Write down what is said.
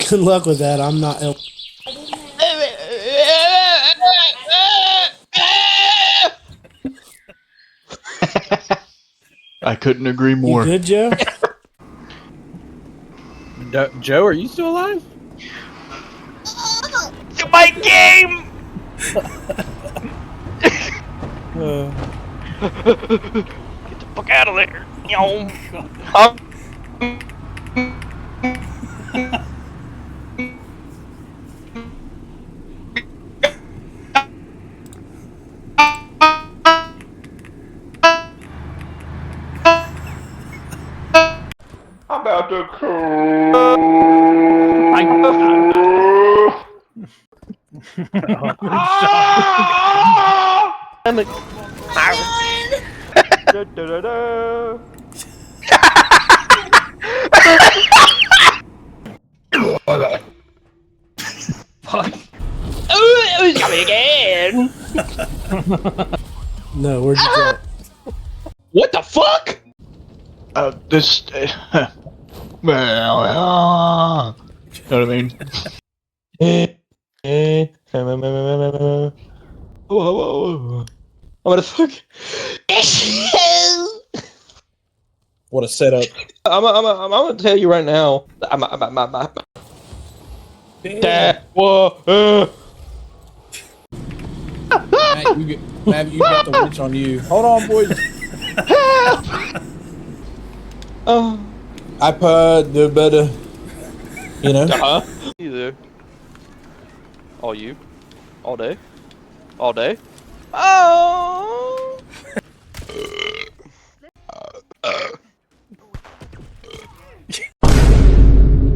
Good luck with that. I'm not ill. I couldn't agree You more. good, Joe? Joe, are you still alive? To my game! Get the fuck out of there! I'm about to crawl. Fuck. Oh, it was coming again! No, where'd you go? What the fuck? This. You know what I mean? I'm gonna fuck. What a setup. I'm gonna tell you right now. Matt, you got the witch on you. Hold on, boys. iPod, do better. You know? You there. All you. All day. All day. Oh!